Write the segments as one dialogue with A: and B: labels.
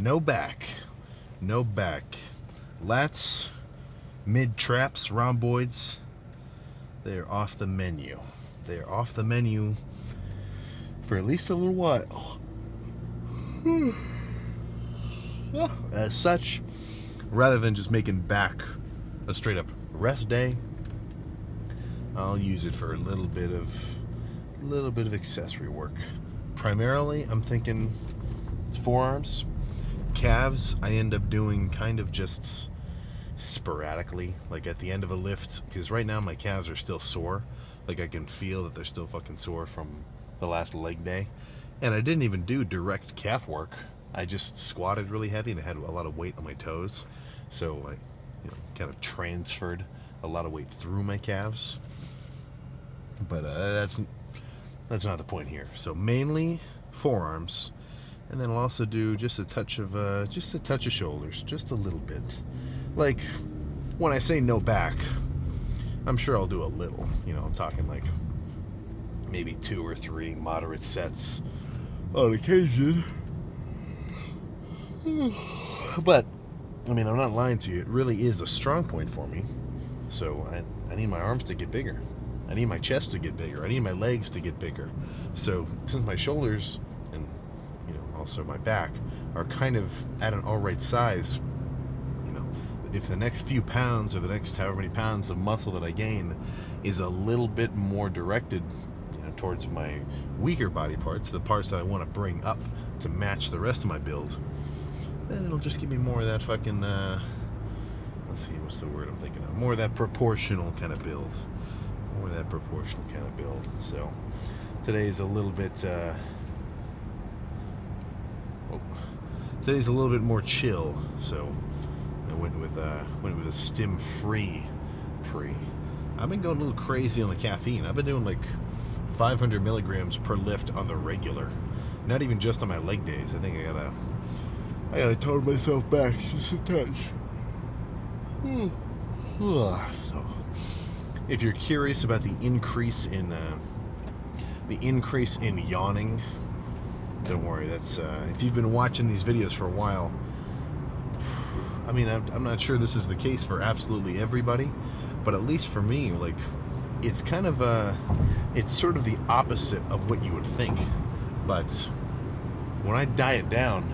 A: No back. No back. Lats, mid traps, rhomboids, they're off the menu. They're off the menu for at least a little while. As such, rather than just making back a straight up rest day, I'll use it for a little bit of accessory work. Primarily, I'm thinking forearms. Calves, I end up doing kind of just sporadically, like at the end of a lift, because right now my calves are still sore. Like I can feel that they're still fucking sore from the last leg day. And I didn't even do direct calf work. I just squatted really heavy and I had a lot of weight on my toes. So I kind of transferred a lot of weight through my calves. But that's not the point here. So mainly forearms, and then I'll also do just a touch of shoulders, just a little bit. Like when I say no back, I'm sure I'll do a little. I'm talking like maybe 2 or 3 moderate sets on occasion. But I'm not lying to you. It really is a strong point for me. So I need my arms to get bigger. I need my chest to get bigger. I need my legs to get bigger. So since my shoulders and also my back are kind of at an all right size, if the next few pounds or the next however many pounds of muscle that I gain is a little bit more directed towards my weaker body parts, the parts that I want to bring up to match the rest of my build, then it'll just give me more of that fucking let's see, what's the word I'm thinking of? More of that proportional kind of build. So today's a little bit today's a little bit more chill. So I went with a stim-free pre. I've been going a little crazy on the caffeine. I've been doing like 500 milligrams per lift on the regular. Not even just on my leg days. I think I gotta tone myself back just a touch. So, if you're curious about the increase in yawning, don't worry. That's if you've been watching these videos for a while. I'm not sure this is the case for absolutely everybody, but at least for me, like, it's kind of it's sort of the opposite of what you would think. But when I diet down,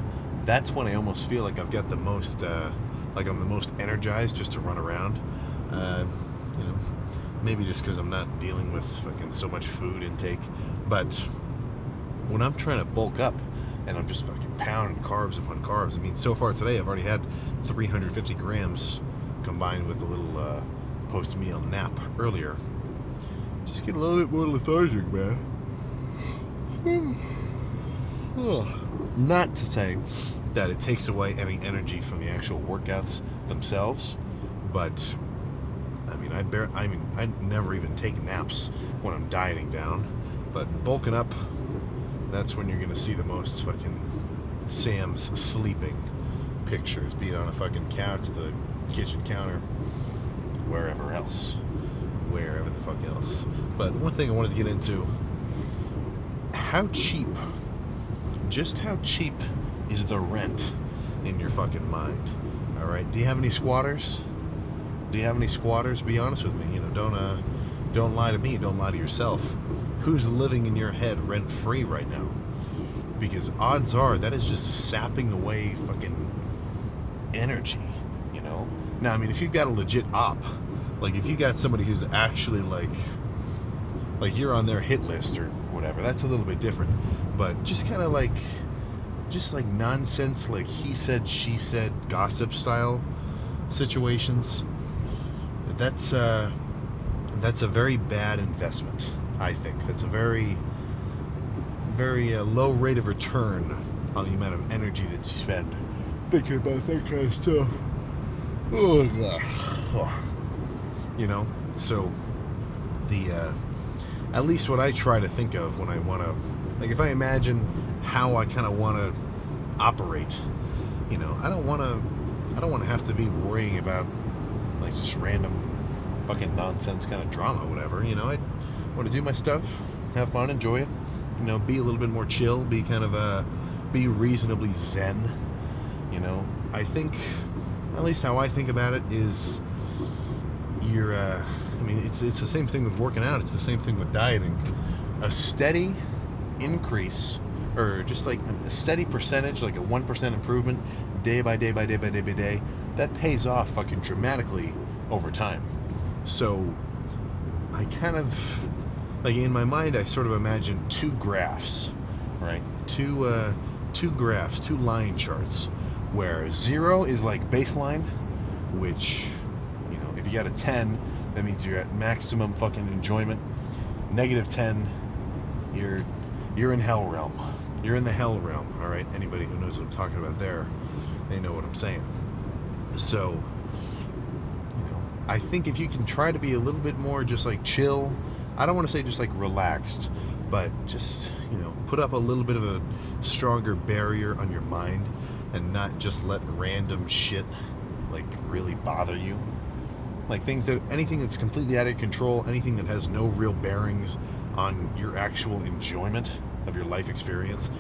A: that's when I almost feel like I've got the most, like I'm the most energized just to run around. Maybe just because I'm not dealing with fucking so much food intake. But when I'm trying to bulk up and I'm just fucking pounding carbs upon carbs, so far today I've already had 350 grams combined with a little post-meal nap earlier. Just get a little bit more lethargic, man. Not to say that it takes away any energy from the actual workouts themselves, but I never even take naps when I'm dieting down. But bulking up, that's when you're gonna see the most fucking Sam's sleeping pictures, be it on a fucking couch, the kitchen counter, wherever the fuck else. But one thing I wanted to get into: just how cheap is the rent in your fucking mind? All right, do you have any squatters? Be honest with me. Don't lie to me. Don't lie to yourself. Who's living in your head rent free right now? Because odds are that is just sapping away fucking energy. Now, if you've got a legit op, like if you got somebody who's actually like you're on their hit list or whatever, that's a little bit different. But just kind of like nonsense, like he said, she said, gossip style situations. That's a very bad investment, I think. That's a very, very low rate of return on the amount of energy that you spend thinking about that kind of stuff. Oh God. So at least what I try to think of when I want to, like, if I imagine how I kind of want to operate, I don't want to have to be worrying about like just random fucking nonsense kind of drama, whatever. I want to do my stuff, have fun, enjoy it. Be a little bit more chill, be reasonably zen You know, I think, at least how I think about it is, you're, I mean, it's the same thing with working out. It's the same thing with dieting. A steady increase, or just like a steady percentage, like a 1% improvement, day by day by day by day by day, that pays off fucking dramatically over time. So I kind of, like, in my mind, I sort of imagine two graphs, right? Two graphs, two line charts, where 0 is like baseline, which, you know, if you got a 10, that means you're at maximum fucking enjoyment. -10, you're in hell realm. You're in the hell realm, all right? Anybody who knows what I'm talking about there, they know what I'm saying. So, you know, I think if you can try to be a little bit more just like chill, I don't want to say just like relaxed, but just, you know, put up a little bit of a stronger barrier on your mind and not just let random shit like really bother you. Like anything that's completely out of control, anything that has no real bearings on your actual enjoyment of your life experience,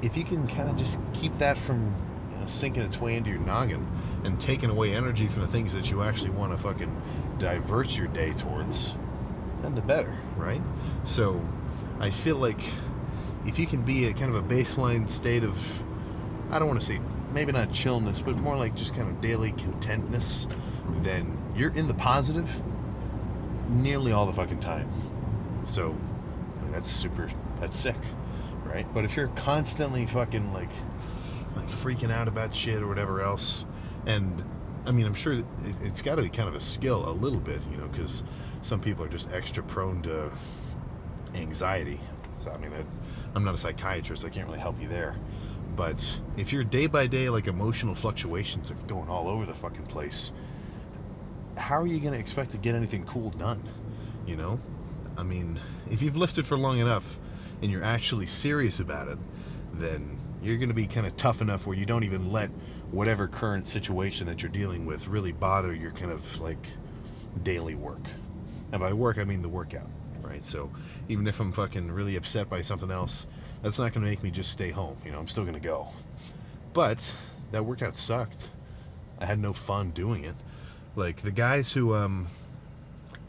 A: if you can kind of just keep that from, you know, sinking its way into your noggin and taking away energy from the things that you actually want to fucking divert your day towards, then the better, right? So I feel like if you can be a kind of a baseline state of, I don't want to say maybe not chillness, but more like just kind of daily contentness, then you're in the positive nearly all the fucking time. So, I mean, that's sick, right? But if you're constantly fucking like freaking out about shit or whatever else, and I mean, I'm sure it's got to be kind of a skill a little bit, you know, because some people are just extra prone to anxiety. So, I mean, I'm not a psychiatrist, I can't really help you there. But if your day by day like emotional fluctuations are going all over the fucking place, how are you going to expect to get anything cool done? You know, I mean, if you've lifted for long enough and you're actually serious about it, then you're going to be kind of tough enough where you don't even let whatever current situation that you're dealing with really bother your kind of like daily work. And by work, I mean the workout, right? So even if I'm fucking really upset by something else, that's not going to make me just stay home. You know, I'm still going to go. But that workout sucked. I had no fun doing it. Like the guys who,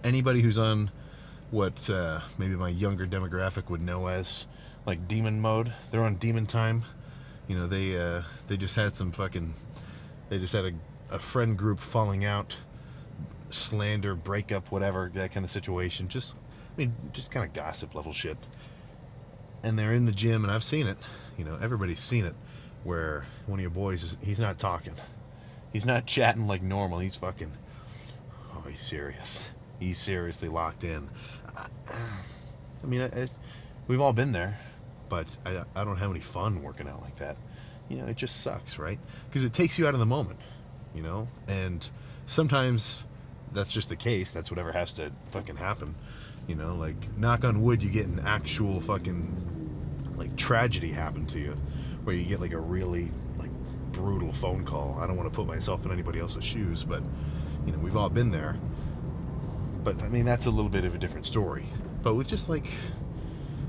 A: anybody who's on what maybe my younger demographic would know as like demon mode, they're on demon time. You know, they just had some fucking, they just had a friend group falling out, slander, breakup, whatever, that kind of situation. Just, I mean, just kind of gossip level shit. And they're in the gym, and I've seen it. You know, everybody's seen it, where one of your boys he's not talking. He's not chatting like normal. He's fucking, oh, he's serious. He's seriously locked in. I mean, we've all been there, but I don't have any fun working out like that. You know, it just sucks, right? Because it takes you out of the moment, you know? And sometimes that's just the case. That's whatever has to fucking happen. You know, like, knock on wood, you get an actual fucking, like, tragedy happen to you, where you get, like, a really, like, brutal phone call. I don't want to put myself in anybody else's shoes, but, you know, we've all been there. But, I mean, that's a little bit of a different story. But with just, like,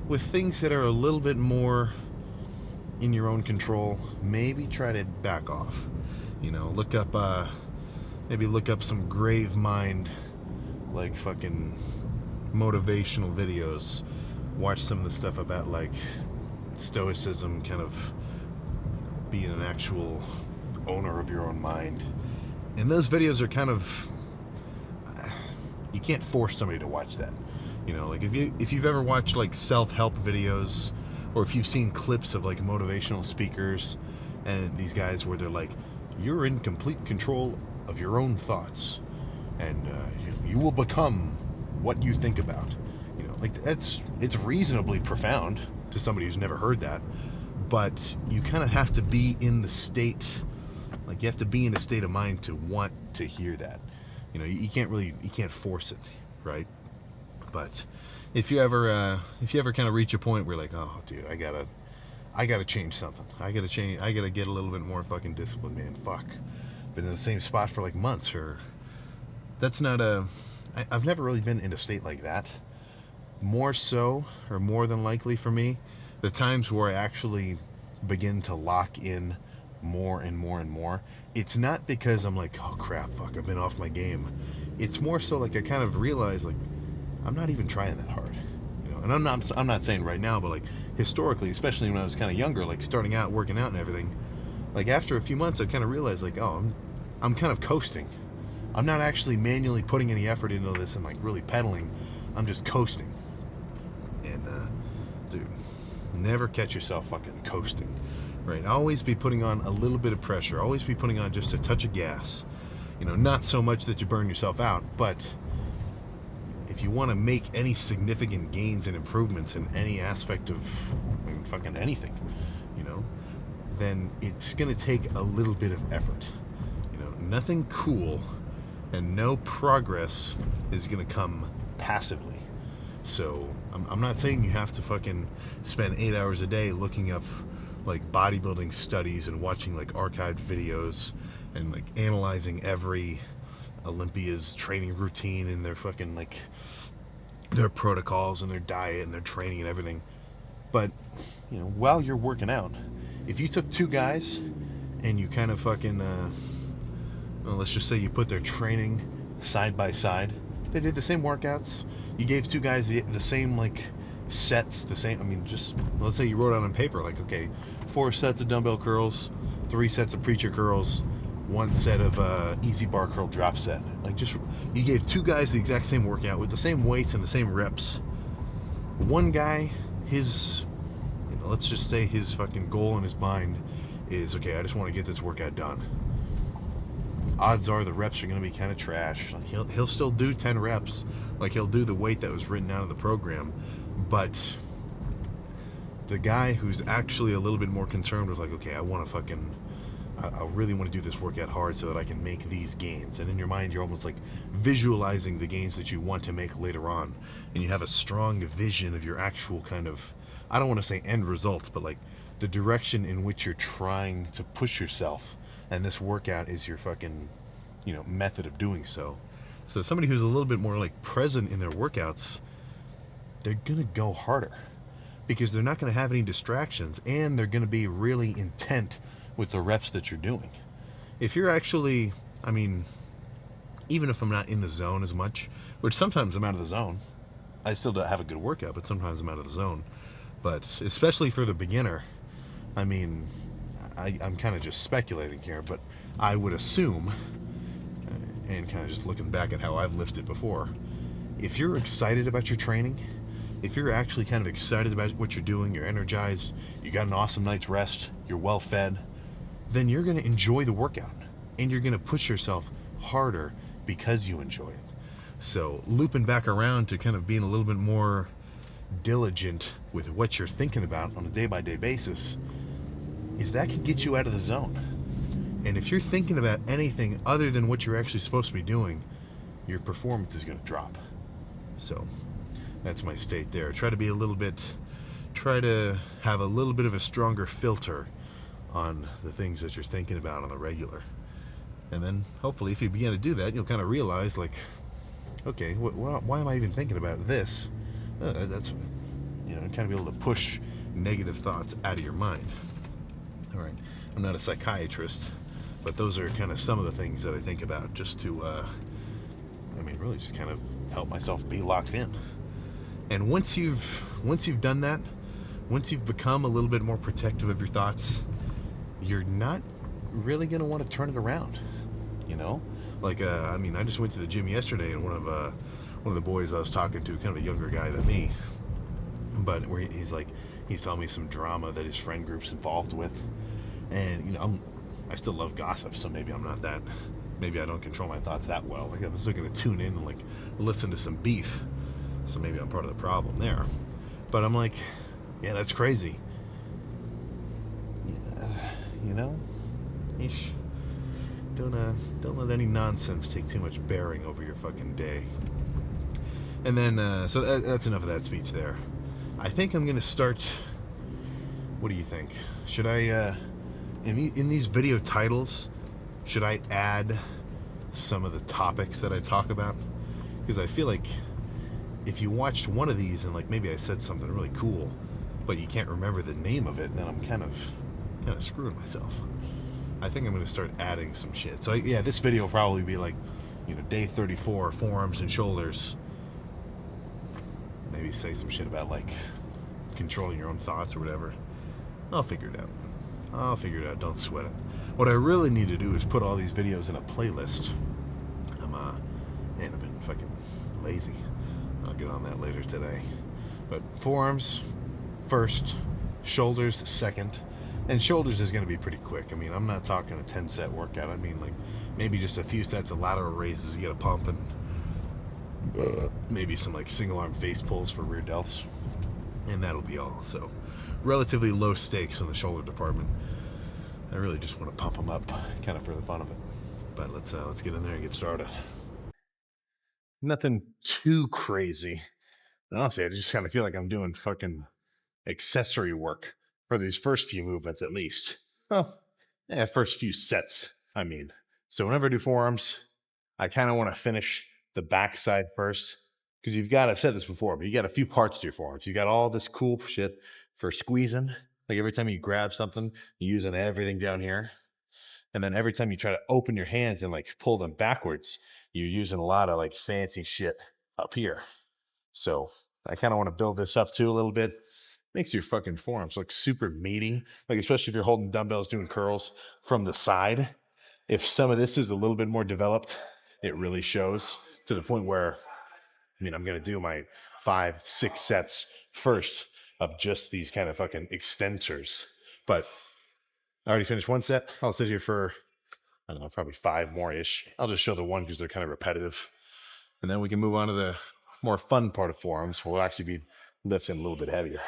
A: with things that are a little bit more in your own control, maybe try to back off. You know, maybe look up some grave mind, like, fucking motivational videos. Watch some of the stuff about, like, stoicism, kind of, you know, being an actual owner of your own mind. And those videos are kind of, you can't force somebody to watch that. You know, like, if you've ever watched, like, self-help videos, or if you've seen clips of, like, motivational speakers and these guys where they're like, you're in complete control of your own thoughts, and you will become what you think about. You know, like, it's reasonably profound to somebody who's never heard that, but you kind of have to be in the state, like, you have to be in a state of mind to want to hear that. You know, you can't force it, right? But if you ever kind of reach a point where you're like, oh, dude, I gotta change something. I gotta get a little bit more fucking disciplined, man. Fuck. Been in the same spot for like months, or that's not I've never really been in a state like that. More so, or more than likely for me, the times where I actually begin to lock in more and more and more, it's not because I'm like, oh crap, fuck, I've been off my game. It's more so like I kind of realize like I'm not even trying that hard, you know. And I'm not saying right now, but like historically, especially when I was kind of younger, like starting out working out and everything, like after a few months, I kind of realized like, oh, I'm kind of coasting. I'm not actually manually putting any effort into this and like really pedaling. I'm just coasting. And dude, never catch yourself fucking coasting. Right? Always be putting on a little bit of pressure. Always be putting on just a touch of gas. You know, not so much that you burn yourself out, but if you want to make any significant gains and improvements in any aspect of, I mean, fucking anything, you know, then it's going to take a little bit of effort. You know, nothing cool and no progress is going to come passively. So I'm not saying you have to fucking spend 8 hours a day looking up like bodybuilding studies and watching like archived videos and like analyzing every Olympia's training routine and their fucking like their protocols and their diet and their training and everything. But you know, while you're working out, if you took two guys and you kind of fucking well, let's just say you put their training side by side, they did the same workouts, you gave two guys the same like sets, the same, I mean, just let's say you wrote out on paper like, okay, 4 sets of dumbbell curls, 3 sets of preacher curls, 1 set of easy bar curl drop set. Like, just you gave two guys the exact same workout with the same weights and the same reps. One guy, his, you know, let's just say his fucking goal in his mind is, okay, I just want to get this workout done. Odds are the reps are going to be kind of trash. Like, he'll still do 10 reps, like he'll do the weight that was written out of the program, but the guy who's actually a little bit more concerned was like, okay, I really want to do this workout hard so that I can make these gains. And in your mind, you're almost like visualizing the gains that you want to make later on. And you have a strong vision of your actual kind of, I don't want to say end result, but like the direction in which you're trying to push yourself. And this workout is your fucking, you know, method of doing so. So somebody who's a little bit more like present in their workouts, they're going to go harder because they're not going to have any distractions and they're going to be really intent with the reps that you're doing. If you're actually, I mean, even if I'm not in the zone as much, which sometimes I'm out of the zone, I still don't have a good workout, but sometimes I'm out of the zone. But especially for the beginner, I mean, I'm kind of just speculating here, but I would assume, and kind of just looking back at how I've lifted before, if you're excited about your training, if you're actually kind of excited about what you're doing, you're energized, you got an awesome night's rest, you're well fed, then you're going to enjoy the workout and you're going to push yourself harder because you enjoy it. So looping back around to kind of being a little bit more diligent with what you're thinking about on a day-by-day basis, is that can get you out of the zone. And if you're thinking about anything other than what you're actually supposed to be doing, your performance is going to drop. So that's my state there. Try to have a little bit of a stronger filter on the things that you're thinking about on the regular. And then hopefully if you begin to do that, you'll kind of realize like, okay, why am I even thinking about this? That's, you know, kind of be able to push negative thoughts out of your mind. All right, I'm not a psychiatrist, but those are kind of some of the things that I think about just to, I mean, really just kind of help myself be locked in. And once you've done that, once you've become a little bit more protective of your thoughts, you're not really going to want to turn it around, you know? Like, I mean, I just went to the gym yesterday, and one of the boys I was talking to, kind of a younger guy than me, but where he's telling me some drama that his friend group's involved with, and you know, I still love gossip, so maybe I don't control my thoughts that well. Like, I'm still going to tune in and like listen to some beef, so maybe I'm part of the problem there. But I'm like, yeah, that's crazy. You know, don't let any nonsense take too much bearing over your fucking day. And then, so that's enough of that speech there. I think I'm gonna start. What do you think? Should I, in these video titles, should I add some of the topics that I talk about? Because I feel like if you watched one of these and like maybe I said something really cool, but you can't remember the name of it, then I'm kind of screwing myself. I think I'm going to start adding some shit. So yeah, this video will probably be like, day 34, forearms and shoulders. Maybe say some shit about like controlling your own thoughts or whatever. I'll figure it out. I'll figure it out. Don't sweat it. What I really need to do is put all these videos in a playlist. Man, I've been fucking lazy. I'll get on that later today. But forearms first, shoulders second. And shoulders is going to be pretty quick. I mean, I'm not talking a 10 set workout. I mean, like maybe just a few sets of lateral raises to get a pump, and maybe some like single arm face pulls for rear delts. And that'll be all. So, relatively low stakes in the shoulder department. I really just want to pump them up, kind of for the fun of it. But let's get in there and get started. Nothing too crazy. Honestly, I just kind of feel like I'm doing fucking accessory work for these first few movements, at least. Well, yeah, first few sets, I mean. So whenever I do forearms, I kind of want to finish the backside first, because I've said this before, but you got a few parts to your forearms. You got all this cool shit for squeezing. Like every time you grab something, you're using everything down here. And then every time you try to open your hands and like pull them backwards, you're using a lot of like fancy shit up here. So I kind of want to build this up too a little bit. Makes your fucking forearms look super meaty. Like, especially if you're holding dumbbells doing curls from the side. If some of this is a little bit more developed, it really shows, to the point where, I mean, I'm going to do my 5-6 sets first of just these kind of fucking extensors. But I already finished one set. I'll sit here for, I don't know, probably 5 more ish. I'll just show the one because they're kind of repetitive. And then we can move on to the more fun part of forearms. We'll actually be lifting a little bit heavier.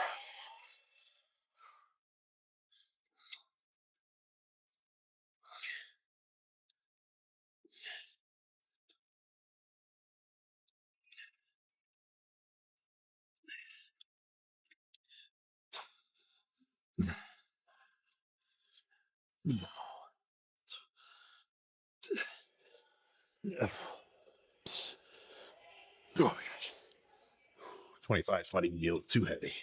A: Oh my gosh. 25 is might even be a little too heavy.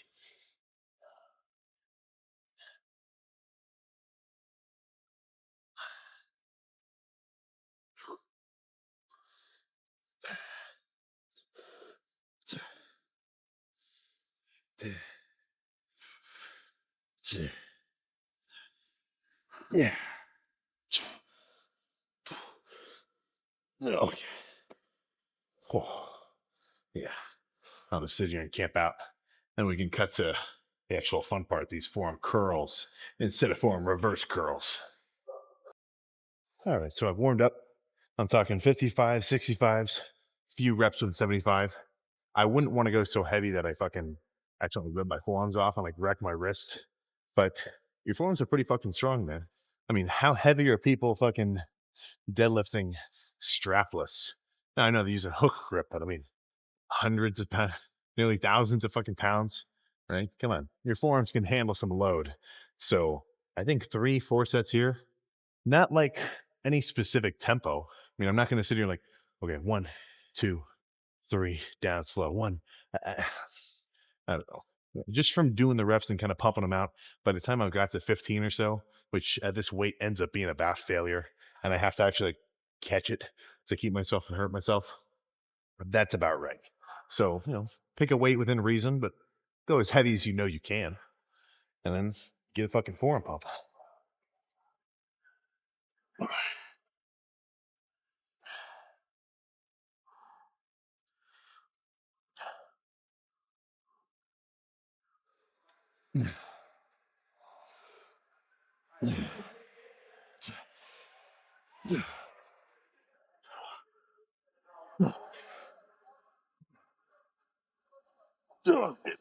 A: Yeah. Okay. Oh, yeah. I'll just sit here and camp out. And we can cut to the actual fun part, these forearm curls instead of forearm reverse curls. All right, so I've warmed up. I'm talking 55, 65s, few reps with 75. I wouldn't want to go so heavy that I fucking accidentally rip my forearms off and like wreck my wrist. But your forearms are pretty fucking strong, man. I mean, how heavy are people fucking deadlifting strapless? Now, I know they use a hook grip, but I mean, hundreds of pounds, nearly thousands of fucking pounds, right? Come on. Your forearms can handle some load. So I think 3-4 sets here, not like any specific tempo. I mean, I'm not going to sit here like, okay, 1, 2, 3, down slow. I don't know. Just from doing the reps and kind of pumping them out, by the time I got to 15 or so, which at this weight ends up being about failure, and I have to actually like, catch it to keep myself from hurt myself, that's about right. So, pick a weight within reason, but go as heavy as you know you can, and then get a fucking forearm pump.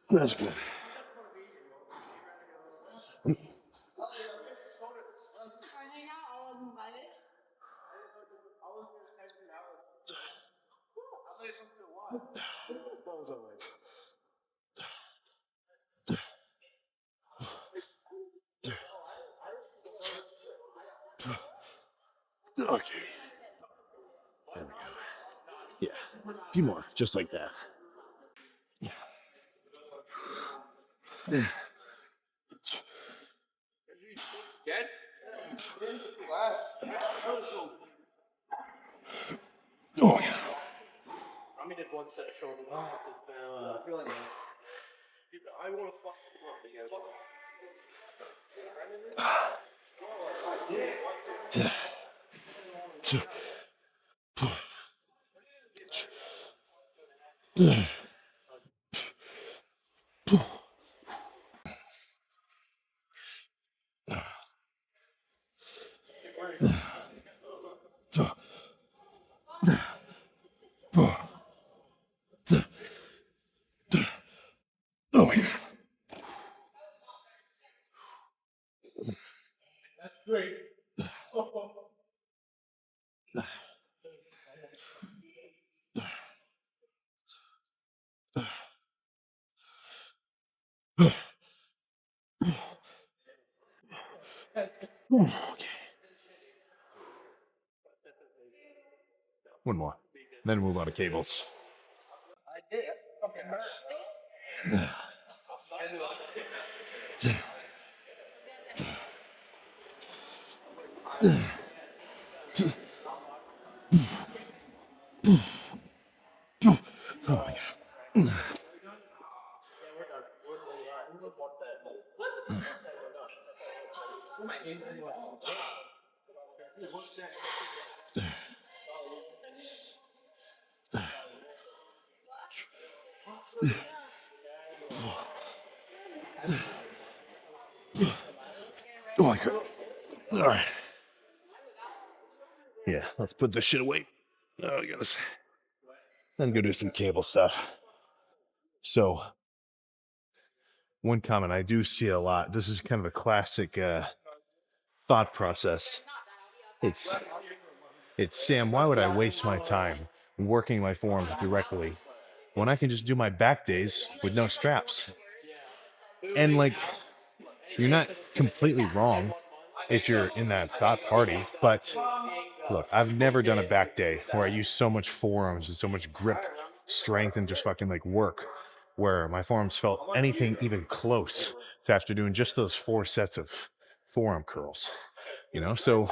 A: That's good. Okay. There we go. Yeah. A few more, just like that. Oh yeah.
B: I did one set of shoulders. I want to fuck
A: Oh yeah.
B: That's great.
A: Okay. One more. Then move on to cables.
B: I did.
A: Oh my god. Oh my god. All right. Yeah, let's put this shit away. Oh, I gotta. Then go do some cable stuff. So, one comment I do see a lot. This is kind of a classic thought process. It's it's Sam. Why would I waste my time working my forearms directly when I can just do my back days with no straps? And like, you're not completely wrong if you're in that thought party, but look, I've never done a back day where I use so much forearms and so much grip, strength, and just fucking like work where my forearms felt anything even close to after doing just those 4 sets of forearm curls, you know? So,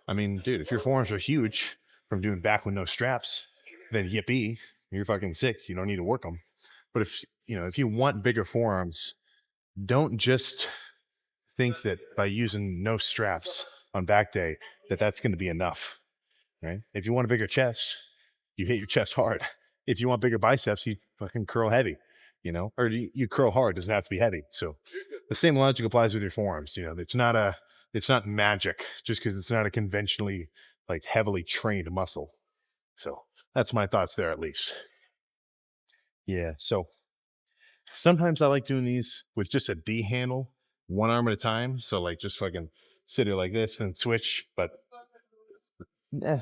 A: I mean, dude, if your forearms are huge from doing back with no straps, then yippee, you're fucking sick. You don't need to work them. But if you want bigger forearms, don't just think that by using no straps on back day that's going to be enough, right? If you want a bigger chest, you hit your chest hard. If you want bigger biceps, you fucking curl heavy, or you curl hard. It doesn't have to be heavy. So the same logic applies with your forearms. It's not magic just because it's not a conventionally like heavily trained muscle. So that's my thoughts there, at least. Yeah. So sometimes I like doing these with just a D handle, one arm at a time. So like just fucking sit here like this and switch. But eh,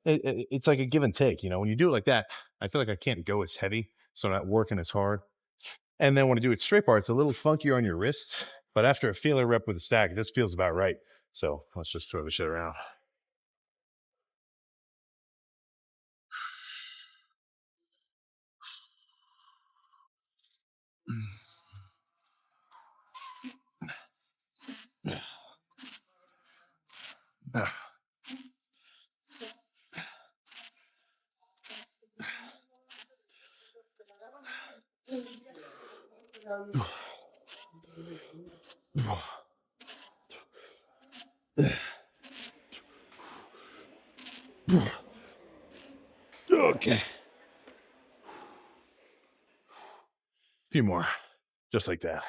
A: it's like a give and take. When you do it like that, I feel like I can't go as heavy, so I'm not working as hard. And then when I do it straight bar, it's a little funkier on your wrists. But after a feeler rep with a stack, this feels about right. So let's just throw the shit around. Okay. A few more. Just like that.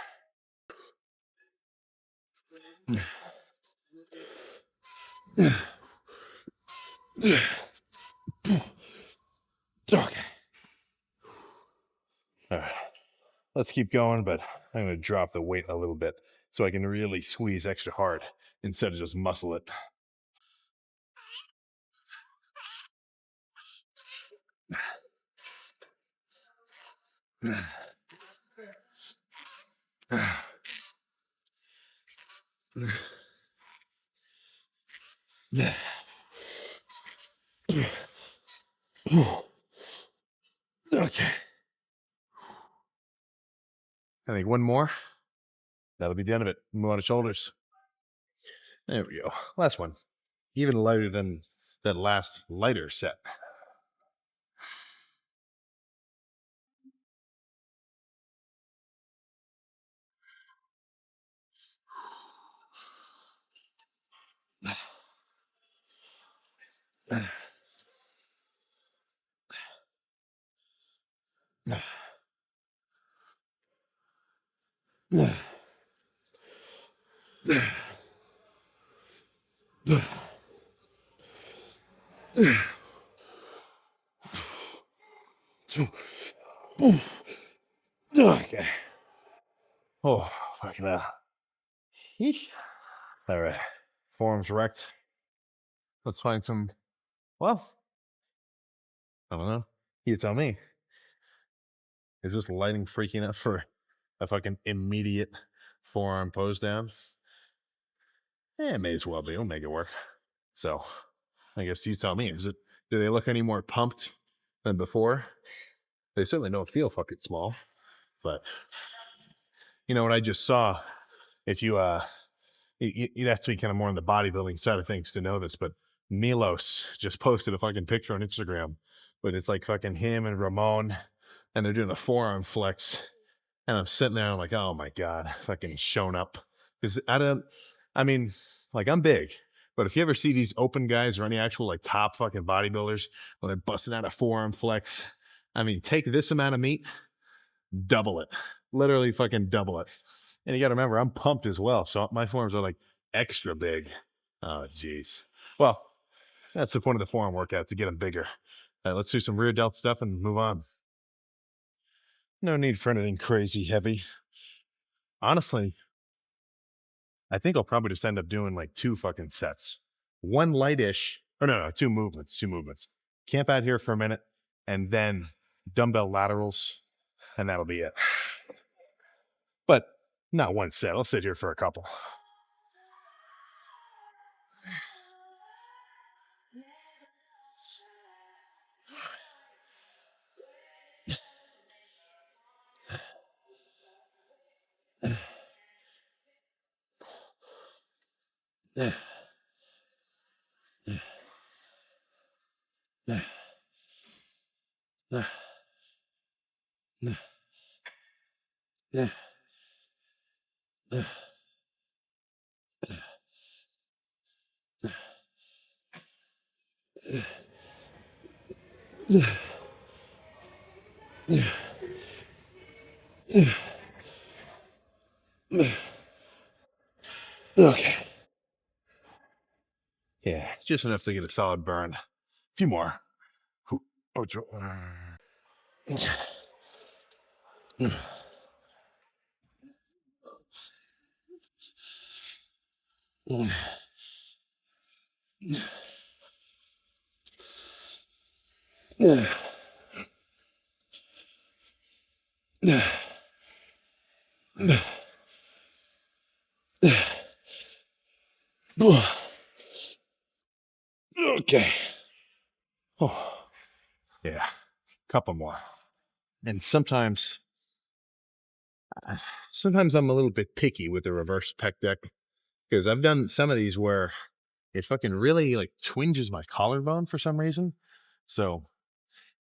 A: Okay. All right. Let's keep going, but I'm going to drop the weight a little bit so I can really squeeze extra hard instead of just muscle it. Okay. I think one more. That'll be the end of it. Move on to shoulders. There we go. Last one. Even lighter than that last lighter set. Okay. Oh, fucking hell. Yeesh. All right. Forearms wrecked. Let's find some. Well, I don't know. You tell me. Is this lighting freaking out for a fucking immediate forearm pose down? It may as well be. We'll make it work. So, I guess you tell me. Do they look any more pumped than before? They certainly don't feel fucking small. But you know what I just saw? If you'd have to be kind of more on the bodybuilding side of things to know this, but Milos just posted a fucking picture on Instagram, but it's like fucking him and Ramon, and they're doing a forearm flex, and I'm sitting there, and I'm like, oh my god, fucking shown up, because I mean, like I'm big, but if you ever see these open guys or any actual like top fucking bodybuilders when they're busting out a forearm flex, I mean, take this amount of meat, double it, literally fucking double it. And you got to remember, I'm pumped as well. So my forearms are like extra big. Oh, geez. Well, that's the point of the forearm workout, to get them bigger. All right, let's do some rear delt stuff and move on. No need for anything crazy heavy. Honestly, I think I'll probably just end up doing like 2 fucking sets. One lightish, or no, 2 movements, 2 movements. Camp out here for a minute and then dumbbell laterals, and that'll be it. But not one set. I'll sit here for a couple. Okay. Yeah, just enough to get a solid burn. A few more. Oh, okay. Oh, yeah. Couple more. And sometimes I'm a little bit picky with the reverse pec deck, because I've done some of these where it fucking really like twinges my collarbone for some reason. So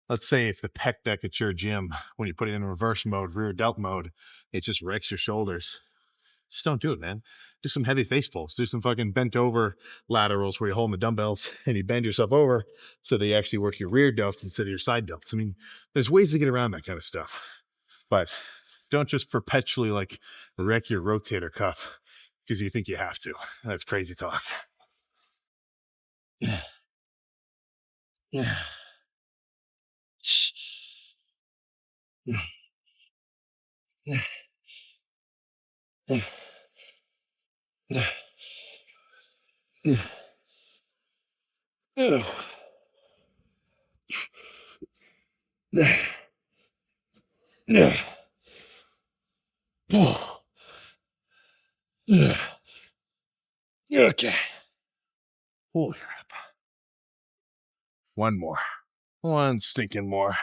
A: let's say if the pec deck at your gym, when you put it in reverse mode, rear delt mode, it just wrecks your shoulders. Just don't do it, man. Do some heavy face pulls. Do some fucking bent over laterals where you hold the dumbbells and you bend yourself over so that you actually work your rear delts instead of your side delts. I mean, there's ways to get around that kind of stuff, but don't just perpetually like wreck your rotator cuff because you think you have to. That's crazy talk. Okay. Holy crap. One more. One stinking more.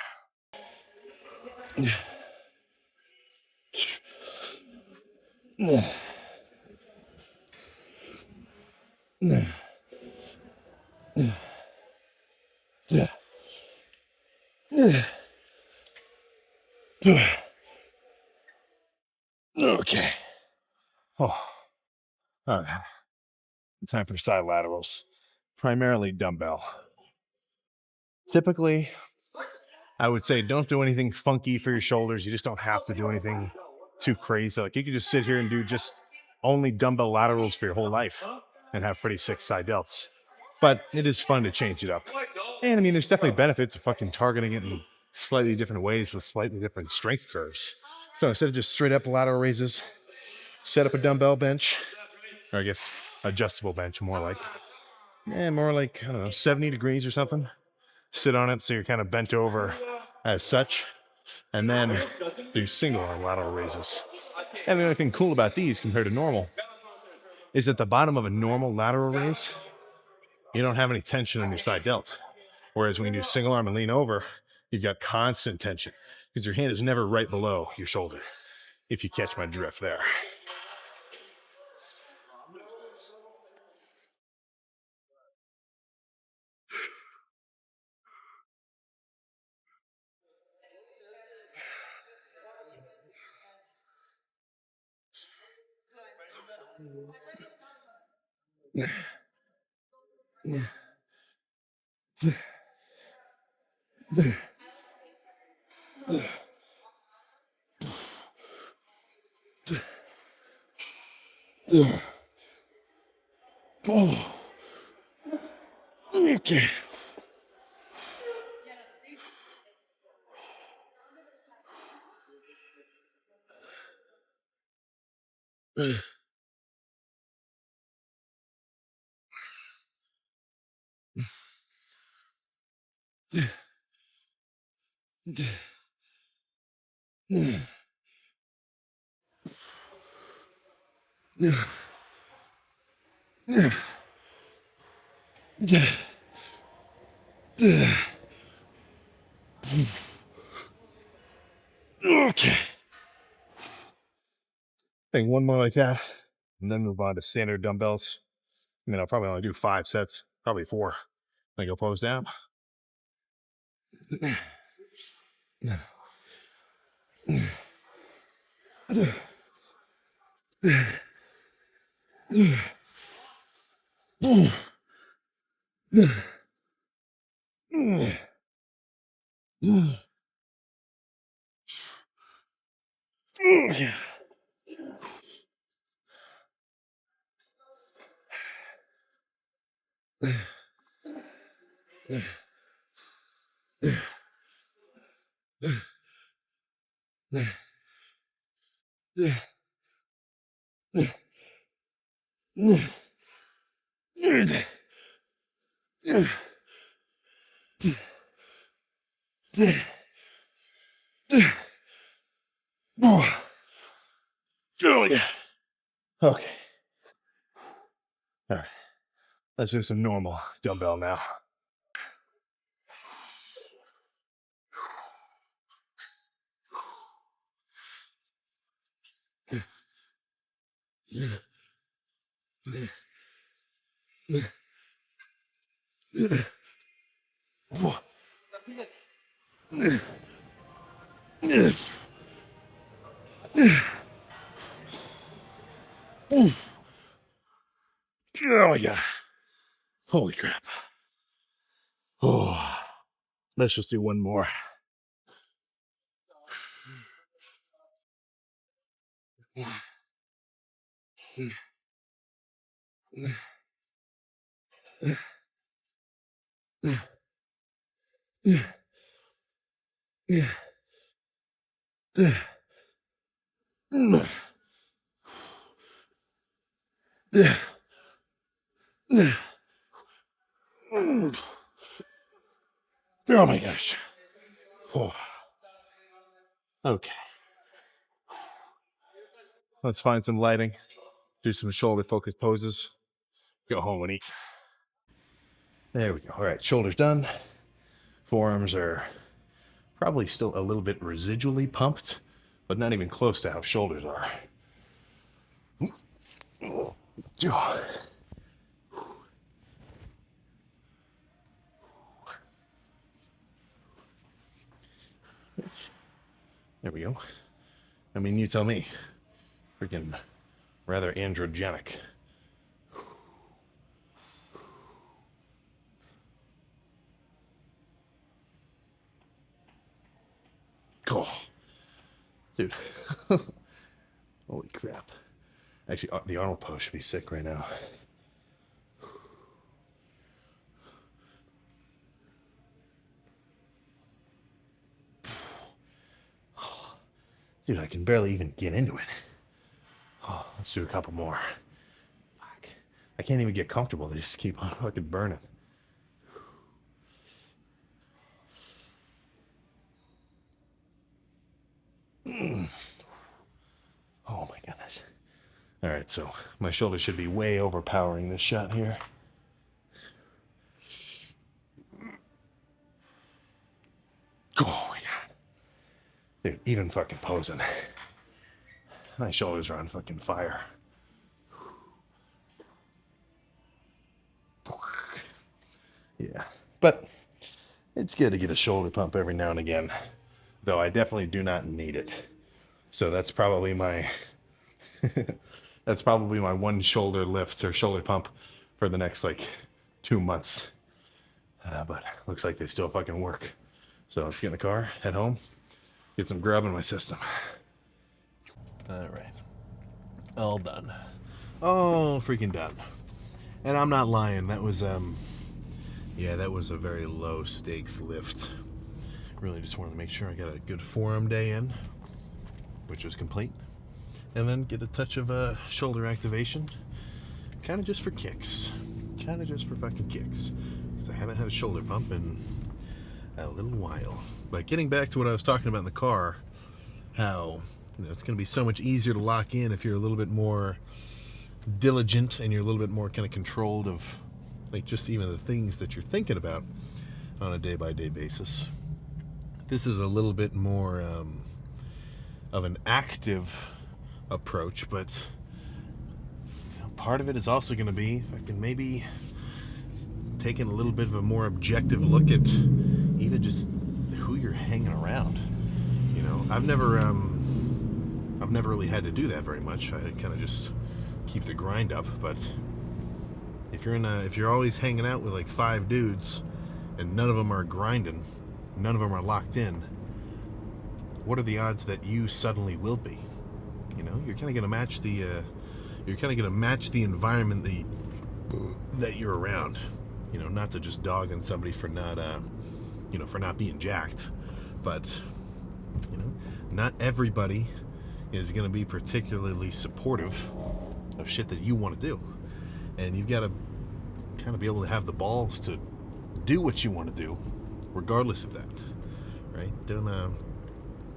A: Okay. Oh, all right. Time for side laterals. Primarily dumbbell. Typically, I would say don't do anything funky for your shoulders. You just don't have to do anything too crazy. Like you could just sit here and do just only dumbbell laterals for your whole life and have pretty sick side delts. But it is fun to change it up. And I mean, there's definitely benefits of fucking targeting it in slightly different ways with slightly different strength curves. So instead of just straight up lateral raises, set up a dumbbell bench, or I guess adjustable bench, more like, I don't know, 70 degrees or something. Sit on it so you're kind of bent over as such, and then do single arm lateral raises. And the only thing cool about these compared to normal is at the bottom of a normal lateral raise, you don't have any tension on your side delt. Whereas when you do single arm and lean over, you've got constant tension because your hand is never right below your shoulder, if you catch my drift there. Okay. Okay. I think one more like that, and then move on to standard dumbbells. And then I'll probably only do 5 sets, probably 4. Then go pose down. Okay. All right. Let's do some normal dumbbell now. Oh my God. Holy crap. Oh, let's just do one more. Oh my gosh. Oh. Okay. Let's find some lighting, do some shoulder focused poses, go home and eat. There we go. All right, shoulders done. Forearms are probably still a little bit residually pumped, but not even close to how shoulders are. There we go. I mean, you tell me. Freaking rather androgenic. Oh, dude. Holy crap. Actually, the Arnold pose should be sick right now. Dude, I can barely even get into it. Oh, let's do a couple more. Fuck. I can't even get comfortable. They just keep on fucking burning. Oh my goodness. All right, so my shoulder should be way overpowering this shot here. Oh my god. Dude, even fucking posing. My shoulders are on fucking fire. Yeah. But it's good to get a shoulder pump every now and again. Though I definitely do not need it. So that's probably my that's probably my one shoulder lift or shoulder pump for the next like 2 months. But looks like they still fucking work. So let's get in the car, head home, get some grub in my system. All right. All done. All freaking done. And I'm not lying. That was yeah, that was a very low stakes lift. Really just wanted to make sure I got a good forearm day in, which was complete. And then get a touch of shoulder activation. Kind of just for kicks. Kind of just for fucking kicks. Because I haven't had a shoulder pump in a little while. But getting back to what I was talking about in the car, how it's going to be so much easier to lock in if you're a little bit more diligent and you're a little bit more kind of controlled of like just even the things that you're thinking about on a day-by-day basis. This is a little bit more of an active approach, but part of it is also going to be if I can maybe taking a little bit of a more objective look at even just who you're hanging around. You know, I've never really had to do that very much. I kind of just keep the grind up. But if you're always hanging out with like 5 dudes and none of them are grinding, none of them are locked in, what are the odds that you suddenly will be? You know, you're kind of gonna match the environment that you're around. You know, not to just dog on somebody for not being jacked, but you know, not everybody is gonna be particularly supportive of shit that you want to do, and you've got to kind of be able to have the balls to do what you want to do, regardless of that, right? You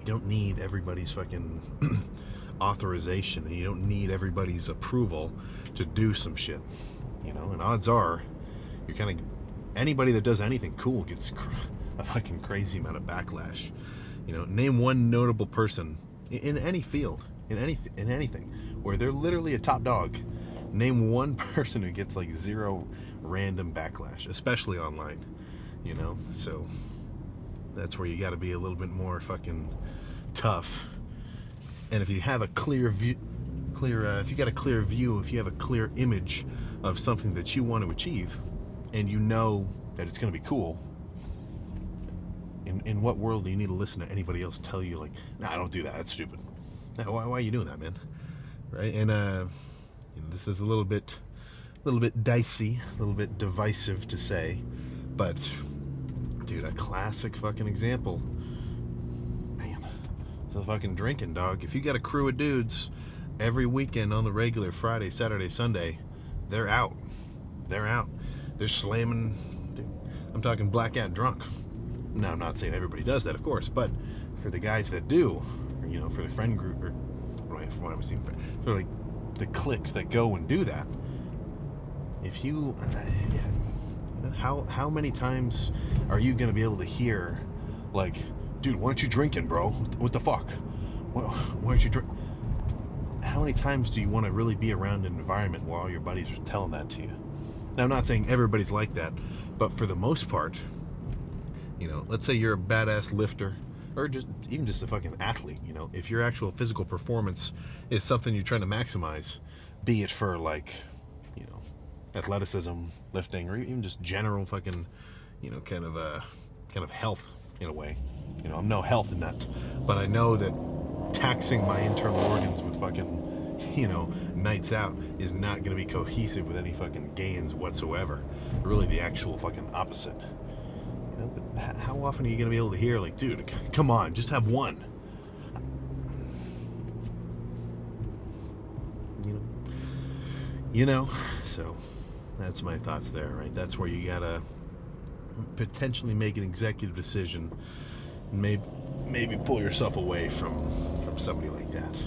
A: don't need everybody's fucking authorization, and you don't need everybody's approval to do some shit, you know. And odds are, you're kind of anybody that does anything cool gets a fucking crazy amount of backlash. You know, name one notable person in any field, in anything, where they're literally a top dog. Name one person who gets like 0 random backlash, especially online. You know, so that's where you got to be a little bit more fucking tough. And if you have a clear view, if you got a clear view, if you have a clear image of something that you want to achieve, and you know that it's going to be cool, in what world do you need to listen to anybody else tell you like, nah, don't do that, that's stupid. Nah, why are you doing that, man? Right? And you know, this is a little bit dicey, a little bit divisive to say, but dude, a classic fucking example. Man, it's the fucking drinking, dog. If you got a crew of dudes every weekend on the regular, Friday, Saturday, Sunday, they're out. They're slamming. Dude, I'm talking blackout drunk. Now, I'm not saying everybody does that, of course, but for the guys that do, or, you know, for the friend group, or from what I'm seeing, for like the cliques that go and do that, if you, how many times are you gonna be able to hear, like, dude, why aren't you drinking, bro? What the fuck? Why aren't you drink? How many times do you want to really be around an environment where all your buddies are telling that to you? Now, I'm not saying everybody's like that, but for the most part, you know, let's say you're a badass lifter, or even just a fucking athlete, you know, if your actual physical performance is something you're trying to maximize, be it for like, you know, athleticism, lifting, or even just general fucking, you know, kind of health, in a way. You know, I'm no health nut, but I know that taxing my internal organs with fucking, you know, nights out is not going to be cohesive with any fucking gains whatsoever. Really, the actual fucking opposite. You know, but how often are you going to be able to hear, like, dude, come on, just have one? You know, so that's my thoughts there, right? That's where you gotta potentially make an executive decision, and maybe pull yourself away from somebody like that.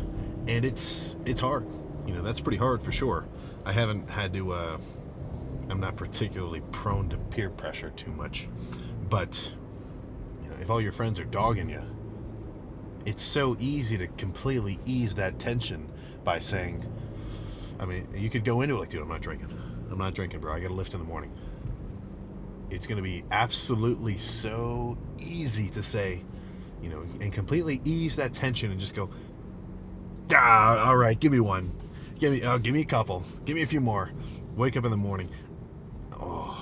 A: And it's hard, you know. That's pretty hard for sure. I haven't had to. I'm not particularly prone to peer pressure too much, but you know, if all your friends are dogging you, it's so easy to completely ease that tension by saying, I mean, you could go into it like, dude, I'm not drinking, bro. I got to lift in the morning. It's going to be absolutely so easy to say, you know, and completely ease that tension and just go, all right, give me one. Give me a couple. Give me a few more. Wake up in the morning. Oh.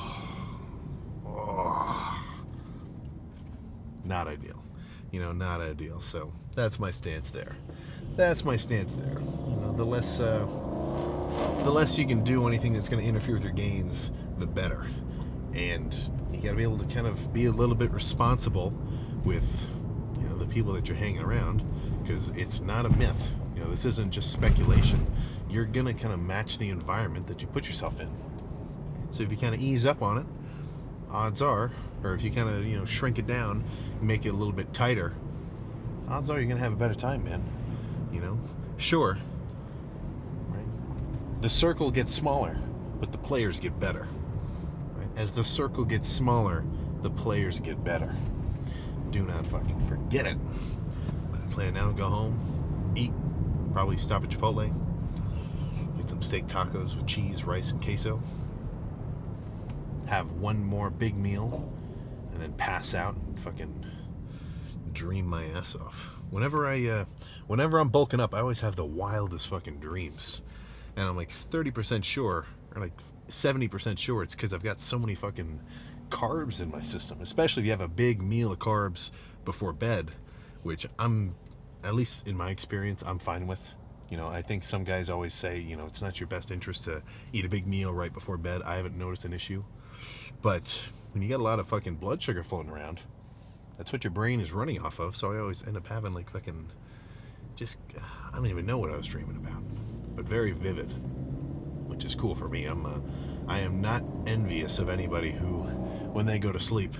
A: Not ideal. You know, not ideal. So that's my stance there. You know, the less you can do anything that's going to interfere with your gains, the better. And you got to be able to kind of be a little bit responsible with, you know, the people that you're hanging around, because it's not a myth. You know, this isn't just speculation. You're going to kind of match the environment that you put yourself in. So if you kind of ease up on it, odds are, or if you kind of, you know, shrink it down, make it a little bit tighter, odds are you're going to have a better time, man. You know, sure, the circle gets smaller, but the players get better. Right? As the circle gets smaller, the players get better. Do not fucking forget it. My plan now: go home, eat, probably stop at Chipotle, get some steak tacos with cheese, rice, and queso. Have one more big meal, and then pass out and fucking dream my ass off. Whenever I'm bulking up, I always have the wildest fucking dreams. And I'm like 30% sure, or like 70% sure it's because I've got so many fucking carbs in my system. Especially if you have a big meal of carbs before bed, which I'm, at least in my experience, I'm fine with. You know, I think some guys always say, you know, it's not your best interest to eat a big meal right before bed. I haven't noticed an issue. But when you got a lot of fucking blood sugar floating around, that's what your brain is running off of. So I always end up having like fucking I don't even know what I was dreaming about, but very vivid, which is cool for me. I am not envious of anybody who, when they go to sleep,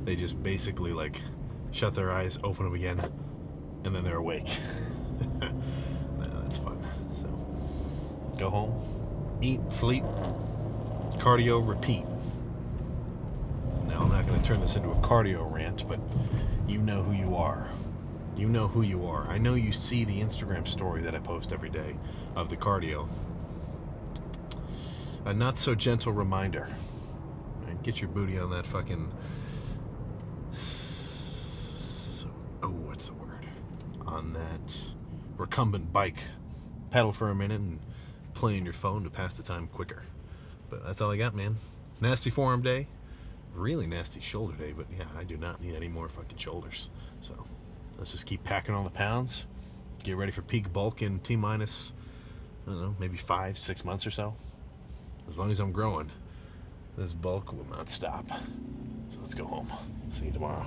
A: they just basically like shut their eyes, open them again, and then they're awake. No, that's fun. So go home, eat, sleep, cardio, repeat. Now I'm not going to turn this into a cardio rant, but you know who you are. You know who you are. I know you see the Instagram story that I post every day of the cardio. A not so gentle reminder. Right? Get your booty on that fucking... what's the word? On that recumbent bike. Pedal for a minute and play on your phone to pass the time quicker. But that's all I got, man. Nasty forearm day. Really nasty shoulder day, but yeah, I do not need any more fucking shoulders. So let's just keep packing on the pounds. Get ready for peak bulk in T-minus, I don't know, maybe 5-6 months or so. As long as I'm growing, this bulk will not stop. So let's go home. See you tomorrow.